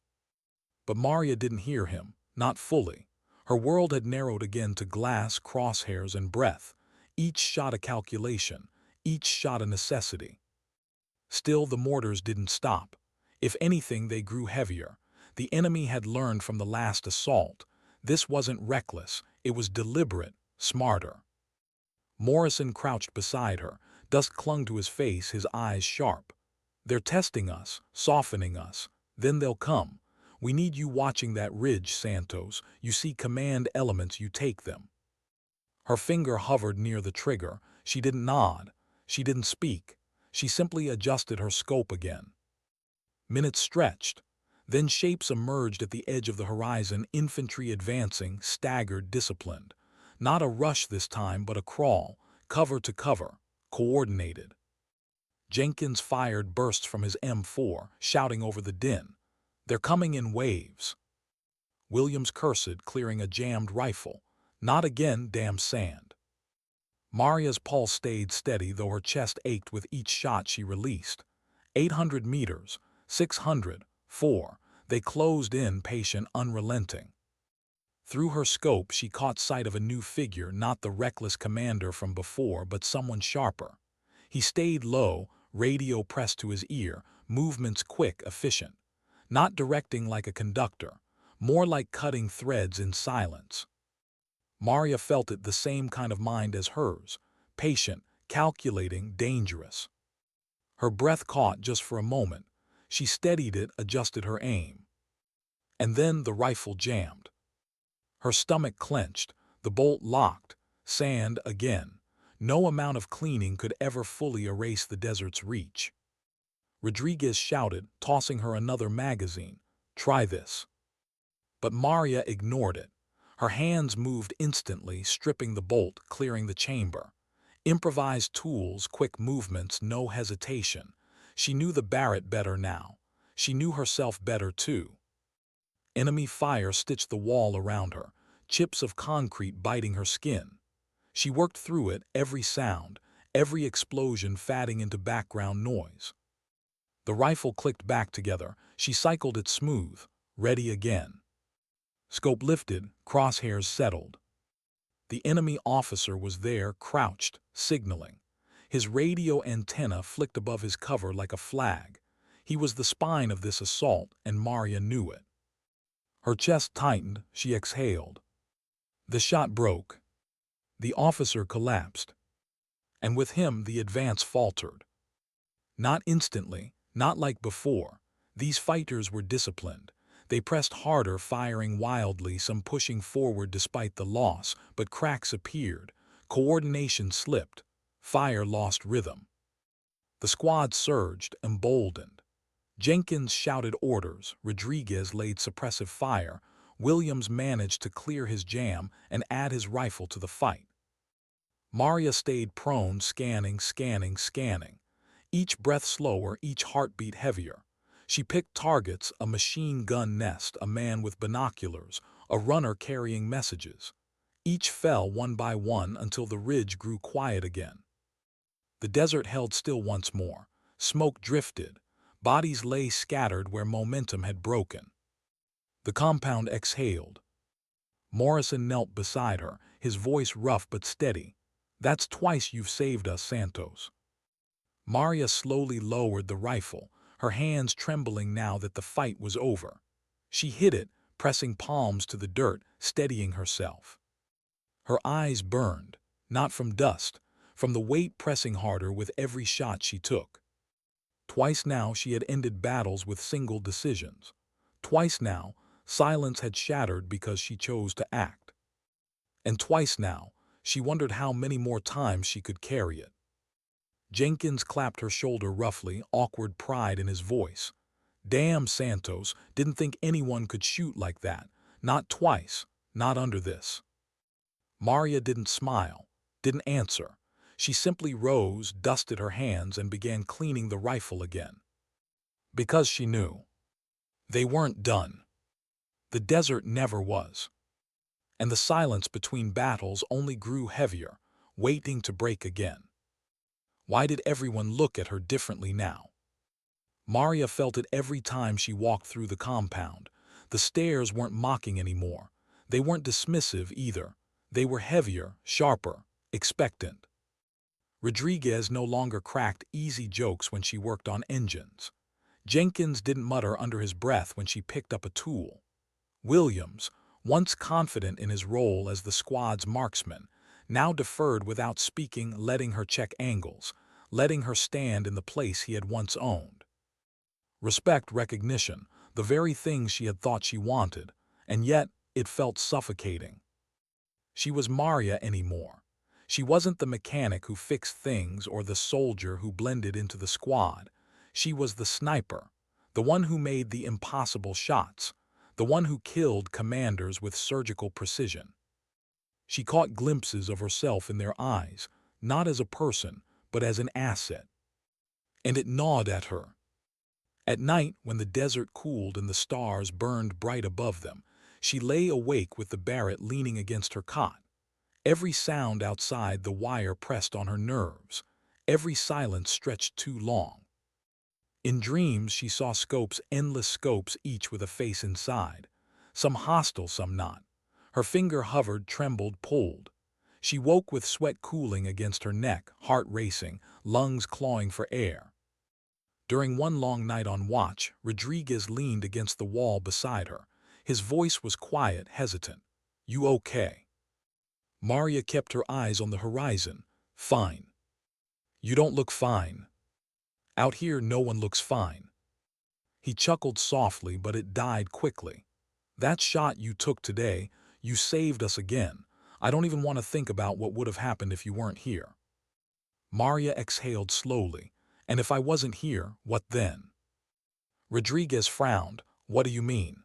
But Maria didn't hear him, not fully. Her world had narrowed again to glass, crosshairs, and breath. Each shot a calculation, each shot a necessity. Still, the mortars didn't stop. If anything, they grew heavier. The enemy had learned from the last assault. This wasn't reckless, it was deliberate, smarter. Morrison crouched beside her. Dust clung to his face, his eyes sharp. They're testing us, softening us. Then they'll come. We need you watching that ridge, Santos. You see command elements, you take them. Her finger hovered near the trigger. She didn't nod. She didn't speak. She simply adjusted her scope again. Minutes stretched. Then shapes emerged at the edge of the horizon, infantry advancing, staggered, disciplined. Not a rush this time, but a crawl, cover to cover, coordinated. Jenkins fired bursts from his M4, shouting over the din. They're coming in waves. Williams cursed, clearing a jammed rifle. Not again, damn sand. Maria's pulse stayed steady, though her chest ached with each shot she released. 800 meters, 600, 4. They closed in, patient, unrelenting. Through her scope, she caught sight of a new figure, not the reckless commander from before, but someone sharper. He stayed low, radio pressed to his ear, movements quick, efficient. Not directing like a conductor, more like cutting threads in silence. Maria felt it, the same kind of mind as hers, patient, calculating, dangerous. Her breath caught just for a moment. She steadied it, adjusted her aim. And then the rifle jammed. Her stomach clenched, the bolt locked, sand again. No amount of cleaning could ever fully erase the desert's reach. Rodriguez shouted, tossing her another magazine. Try this. But Maria ignored it. Her hands moved instantly, stripping the bolt, clearing the chamber. Improvised tools, quick movements, no hesitation. She knew the Barrett better now. She knew herself better too. Enemy fire stitched the wall around her, chips of concrete biting her skin. She worked through it, every sound, every explosion fading into background noise. The rifle clicked back together. She cycled it smooth, ready again. Scope lifted, crosshairs settled. The enemy officer was there, crouched, signaling. His radio antenna flicked above his cover like a flag. He was the spine of this assault, and Maria knew it. Her chest tightened, she exhaled. The shot broke. The officer collapsed. And with him the advance faltered. Not instantly, not like before. These fighters were disciplined. They pressed harder, firing wildly, some pushing forward despite the loss, but cracks appeared. Coordination slipped. Fire lost rhythm. The squad surged, emboldened. Jenkins shouted orders, Rodriguez laid suppressive fire, Williams managed to clear his jam and add his rifle to the fight. Maria stayed prone, scanning. Each breath slower, each heartbeat heavier. She picked targets, a machine gun nest, a man with binoculars, a runner carrying messages. Each fell one by one until the ridge grew quiet again. The desert held still once more. Smoke drifted. Bodies lay scattered where momentum had broken. The compound exhaled. Morrison knelt beside her, his voice rough but steady. "That's twice you've saved us, Santos." Maria slowly lowered the rifle, her hands trembling now that the fight was over. She hid it, pressing palms to the dirt, steadying herself. Her eyes burned, not from dust, from the weight pressing harder with every shot she took. Twice now she had ended battles with single decisions. Twice now, silence had shattered because she chose to act. And twice now, she wondered how many more times she could carry it. Jenkins clapped her shoulder roughly, awkward pride in his voice. "Damn, Santos, didn't think anyone could shoot like that. Not twice, not under this." Maria didn't smile, didn't answer. She simply rose, dusted her hands, and began cleaning the rifle again. Because she knew. They weren't done. The desert never was. And the silence between battles only grew heavier, waiting to break again. Why did everyone look at her differently now? Maria felt it every time she walked through the compound. The stares weren't mocking anymore. They weren't dismissive either. They were heavier, sharper, expectant. Rodriguez no longer cracked easy jokes when she worked on engines. Jenkins didn't mutter under his breath when she picked up a tool. Williams, once confident in his role as the squad's marksman, now deferred without speaking, letting her check angles, letting her stand in the place he had once owned. Respect, recognition, the very things she had thought she wanted, and yet it felt suffocating. She was Maria anymore. She wasn't the mechanic who fixed things or the soldier who blended into the squad. She was the sniper, the one who made the impossible shots, the one who killed commanders with surgical precision. She caught glimpses of herself in their eyes, not as a person, but as an asset. And it gnawed at her. At night, when the desert cooled and the stars burned bright above them, she lay awake with the Barrett leaning against her cot. Every sound outside the wire pressed on her nerves. Every silence stretched too long. In dreams, she saw scopes, endless scopes, each with a face inside. Some hostile, some not. Her finger hovered, trembled, pulled. She woke with sweat cooling against her neck, heart racing, lungs clawing for air. During one long night on watch, Rodriguez leaned against the wall beside her. His voice was quiet, hesitant. "You okay?" Maria kept her eyes on the horizon. "Fine." "You don't look fine." "Out here no one looks fine." He chuckled softly, but it died quickly. "That shot you took today, you saved us again. I don't even want to think about what would have happened if you weren't here." Maria exhaled slowly. "And if I wasn't here, what then?" Rodriguez frowned. "What do you mean?"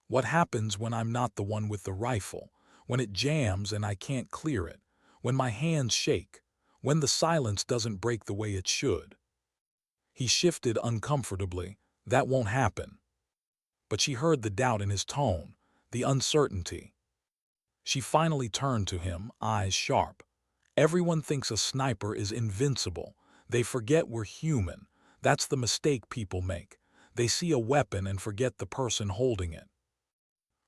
"What happens when I'm not the one with the rifle? When it jams and I can't clear it? When my hands shake? When the silence doesn't break the way it should?" He shifted uncomfortably. "That won't happen." But she heard the doubt in his tone, the uncertainty. She finally turned to him, eyes sharp. "Everyone thinks a sniper is invincible. They forget we're human. That's the mistake people make. They see a weapon and forget the person holding it.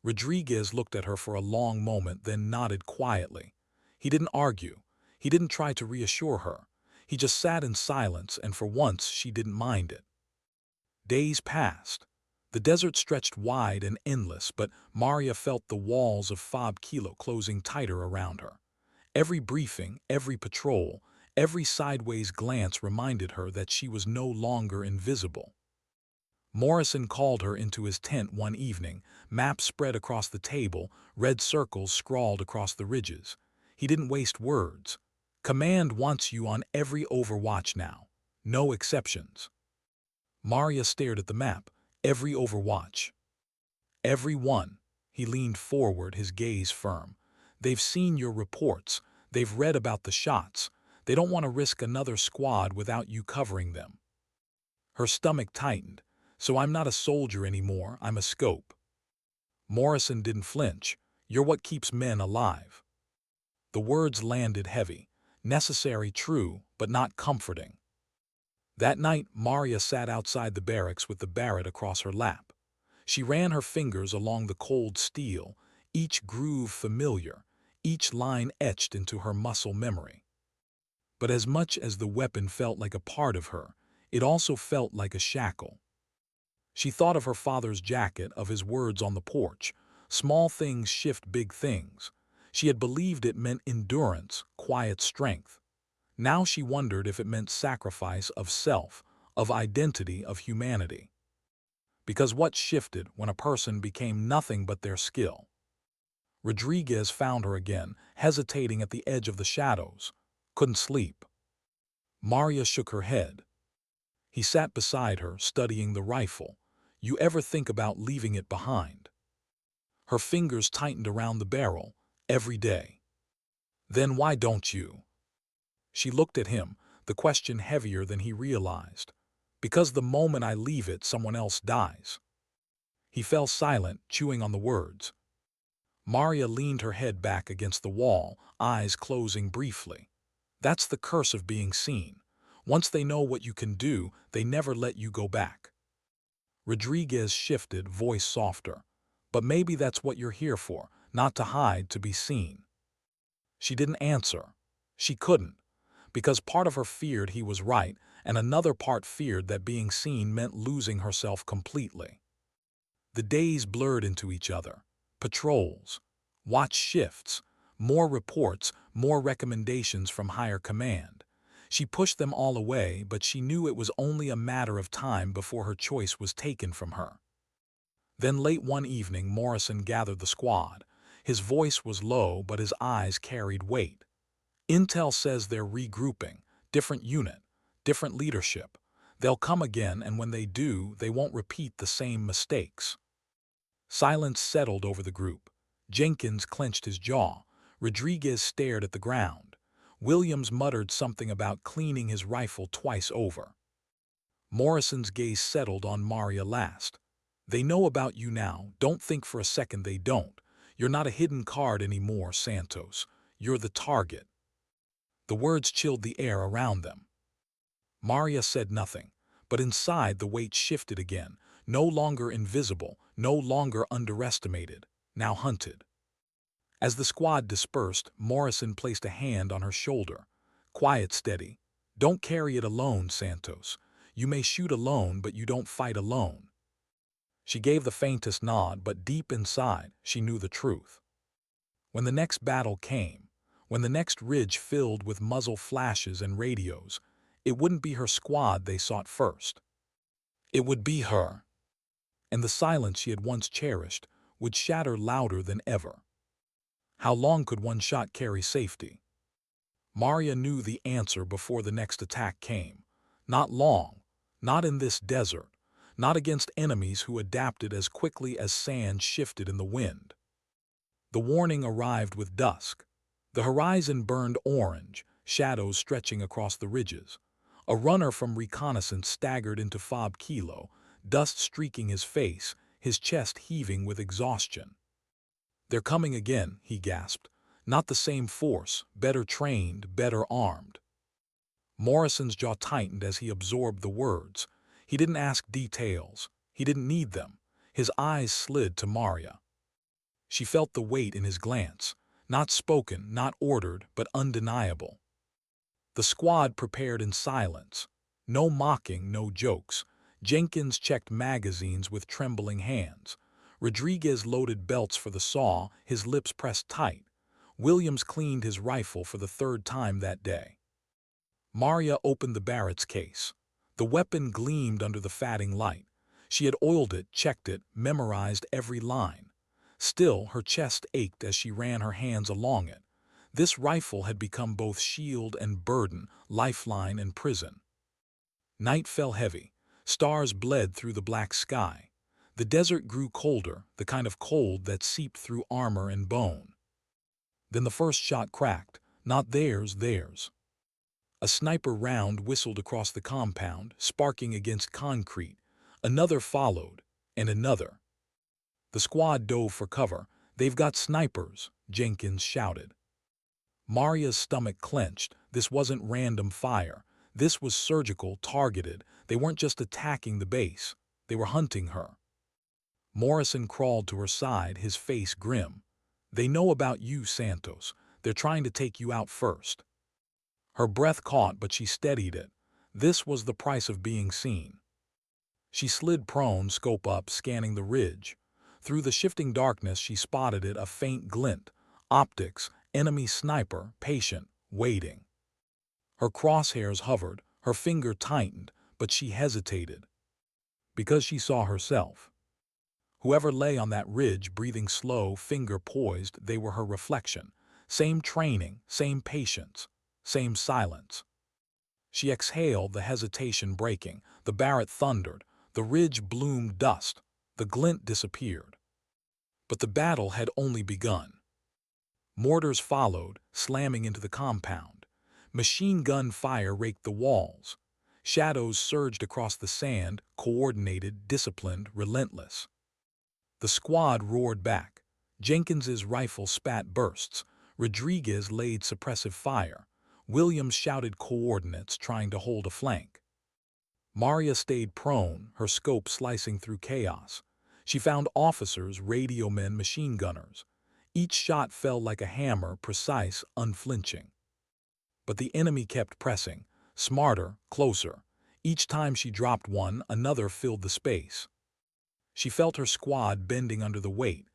Rodriguez looked at her for a long moment, then nodded quietly. He didn't argue. He didn't try to reassure her. He just sat in silence, and for once she didn't mind it. Days passed. The desert stretched wide and endless, but Maria felt the walls of Fob Kilo closing tighter around her. Every briefing, every patrol, every sideways glance reminded her that she was no longer invisible. Morrison called her into his tent one evening, maps spread across the table, red circles scrawled across the ridges. He didn't waste words. Command wants you on every overwatch now. No exceptions. Maria stared at the map. Every overwatch. Every one. He leaned forward, his gaze firm. They've seen your reports. They've read about the shots. They don't want to risk another squad without you covering them. Her stomach tightened. So I'm not a soldier anymore, I'm a scope. Morrison didn't flinch. You're what keeps men alive. The words landed heavy. Necessary, true, but not comforting. That night, Maria sat outside the barracks with the Barrett across her lap. She ran her fingers along the cold steel, each groove familiar, each line etched into her muscle memory. But as much as the weapon felt like a part of her, it also felt like a shackle. She thought of her father's jacket, of his words on the porch. Small things shift big things. She had believed it meant endurance, quiet strength. Now she wondered if it meant sacrifice of self, of identity, of humanity. Because what shifted when a person became nothing but their skill? Rodriguez found her again, hesitating at the edge of the shadows. Couldn't sleep. Maria shook her head. He sat beside her, studying the rifle. You ever think about leaving it behind? Her fingers tightened around the barrel. Every day. Then why don't you? She looked at him, the question heavier than he realized. Because the moment I leave it, someone else dies. He fell silent, chewing on the words. Maria leaned her head back against the wall, eyes closing briefly. That's the curse of being seen. Once they know what you can do, they never let you go back. Rodriguez shifted, voice softer. But maybe that's what you're here for, not to hide, to be seen. She didn't answer. She couldn't. Because part of her feared he was right, and another part feared that being seen meant losing herself completely. The days blurred into each other. Patrols. Watch shifts. More reports, more recommendations from higher command. She pushed them all away, but she knew it was only a matter of time before her choice was taken from her. Then late one evening, Morrison gathered the squad. His voice was low, but his eyes carried weight. Intel says they're regrouping. Different unit, different leadership. They'll come again, and when they do, they won't repeat the same mistakes. Silence settled over the group. Jenkins clenched his jaw. Rodriguez stared at the ground. Williams muttered something about cleaning his rifle twice over. Morrison's gaze settled on Maria last. They know about you now. Don't think for a second they don't. You're not a hidden card anymore, Santos. You're the target. The words chilled the air around them. Maria said nothing, but inside the weight shifted again. No longer invisible, no longer underestimated, now hunted. As the squad dispersed, Morrison placed a hand on her shoulder. Quiet, steady. Don't carry it alone, Santos. You may shoot alone, but you don't fight alone. She gave the faintest nod, but deep inside, she knew the truth. When the next battle came, when the next ridge filled with muzzle flashes and radios, it wouldn't be her squad they sought first. It would be her. And the silence she had once cherished would shatter louder than ever. How long could one shot carry safety? Maria knew the answer before the next attack came. Not long, not in this desert, not against enemies who adapted as quickly as sand shifted in the wind. The warning arrived with dusk. The horizon burned orange, shadows stretching across the ridges. A runner from reconnaissance staggered into Fob Kilo, dust streaking his face, his chest heaving with exhaustion. They're coming again, he gasped. Not the same force, better trained, better armed. Morrison's jaw tightened as he absorbed the words. He didn't ask details. He didn't need them. His eyes slid to Maria. She felt the weight in his glance. Not spoken, not ordered, but undeniable. The squad prepared in silence. No mocking, no jokes. Jenkins checked magazines with trembling hands. Rodriguez loaded belts for the saw, his lips pressed tight. Williams cleaned his rifle for the third time that day. Maria opened the Barrett's case. The weapon gleamed under the fatting light. She had oiled it, checked it, memorized every line. Still, her chest ached as she ran her hands along it. This rifle had become both shield and burden, lifeline and prison. Night fell heavy. Stars bled through the black sky. The desert grew colder, the kind of cold that seeped through armor and bone. Then the first shot cracked. Not theirs, theirs. A sniper round whistled across the compound, sparking against concrete. Another followed, and another. The squad dove for cover. "They've got snipers," Jenkins shouted. Maria's stomach clenched. This wasn't random fire. This was surgical, targeted. They weren't just attacking the base. They were hunting her. Morrison crawled to her side, his face grim. "They know about you, Santos. They're trying to take you out first." Her breath caught, but she steadied it. This was the price of being seen. She slid prone, scope up, scanning the ridge. Through the shifting darkness she spotted it, a faint glint. Optics, enemy sniper, patient, waiting. Her crosshairs hovered, her finger tightened, but she hesitated. Because she saw herself. Whoever lay on that ridge, breathing slow, finger poised, they were her reflection. Same training, same patience, same silence. She exhaled, the hesitation breaking. The Barrett thundered. The ridge bloomed dust. The glint disappeared. But the battle had only begun. Mortars followed, slamming into the compound. Machine gun fire raked the walls. Shadows surged across the sand, coordinated, disciplined, relentless. The squad roared back. Jenkins's rifle spat bursts. Rodriguez laid suppressive fire. Williams shouted coordinates, trying to hold a flank. Maria stayed prone, her scope slicing through chaos. She found officers, radio men, machine gunners. Each shot fell like a hammer, precise, unflinching. But the enemy kept pressing, smarter, closer. Each time she dropped one, another filled the space. She felt her squad bending under the weight.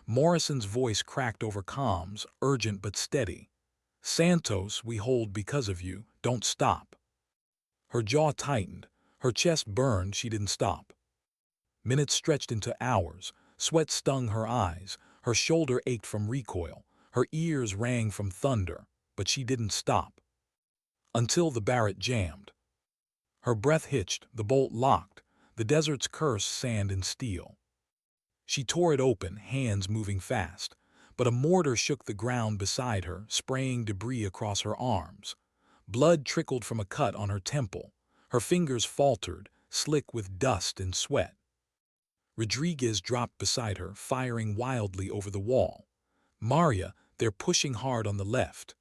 Morrison's voice cracked over comms, urgent but steady. "Santos, we hold because of you. Don't stop." Her jaw tightened. Her chest burned. She didn't stop. Minutes stretched into hours. Sweat stung her eyes. Her shoulder ached from recoil. Her ears rang from thunder. But she didn't stop. Until the Barrett jammed. Her breath hitched. The bolt locked. The desert's curse, sand and steel. She tore it open, hands moving fast. But a mortar shook the ground beside her, spraying debris across her arms. Blood trickled from a cut on her temple. Her fingers faltered, slick with dust and sweat. Rodriguez dropped beside her, firing wildly over the wall. "Maria, they're pushing hard on the left."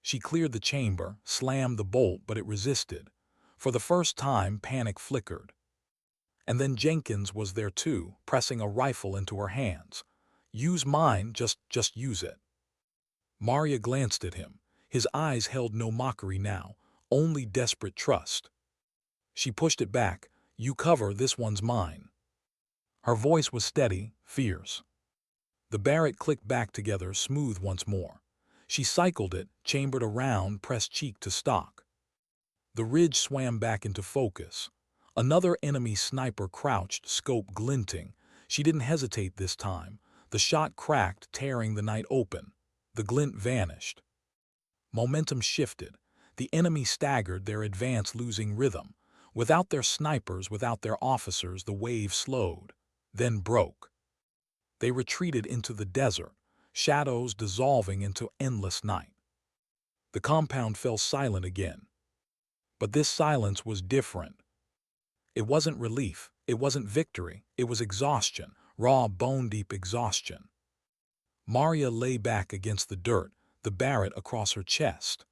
She cleared the chamber, slammed the bolt, but it resisted. For the first time, panic flickered. And then Jenkins was there too, pressing a rifle into her hands. "Use mine, just use it." Maria glanced at him. His eyes held no mockery now, only desperate trust. She pushed it back. "You cover, this one's mine." Her voice was steady, fierce. The Barrett clicked back together, smooth once more. She cycled it, chambered around, pressed cheek to stock. The ridge swam back into focus. Another enemy sniper crouched, scope glinting. She didn't hesitate this time. The shot cracked, tearing the night open. The glint vanished. Momentum shifted. The enemy staggered, their advance losing rhythm. Without their snipers, without their officers, the wave slowed, then broke. They retreated into the desert, shadows dissolving into endless night. The compound fell silent again. But this silence was different. It wasn't relief, it wasn't victory, it was exhaustion, raw, bone-deep exhaustion. Maria lay back against the dirt, the Barrett across her chest.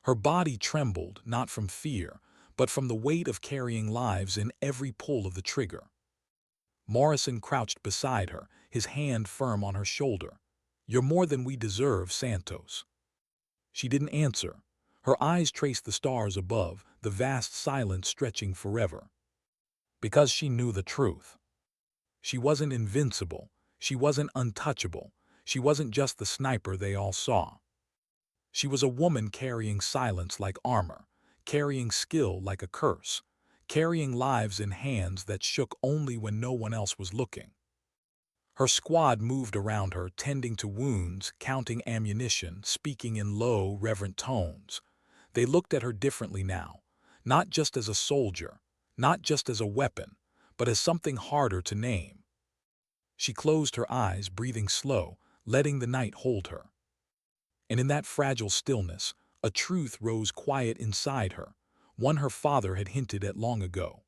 Her body trembled, not from fear, but from the weight of carrying lives in every pull of the trigger. Morrison crouched beside her, his hand firm on her shoulder. "You're more than we deserve, Santos." She didn't answer. Her eyes traced the stars above, the vast silence stretching forever. Because she knew the truth. She wasn't invincible. She wasn't untouchable. She wasn't just the sniper they all saw. She was a woman carrying silence like armor, carrying skill like a curse, carrying lives in hands that shook only when no one else was looking. Her squad moved around her, tending to wounds, counting ammunition, speaking in low, reverent tones. They looked at her differently now, not just as a soldier, not just as a weapon, but as something harder to name. She closed her eyes, breathing slow, letting the night hold her. And in that fragile stillness, a truth rose quiet inside her, one her father had hinted at long ago.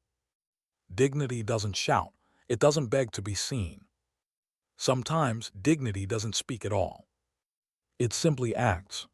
Dignity doesn't shout, it doesn't beg to be seen. Sometimes dignity doesn't speak at all. It simply acts.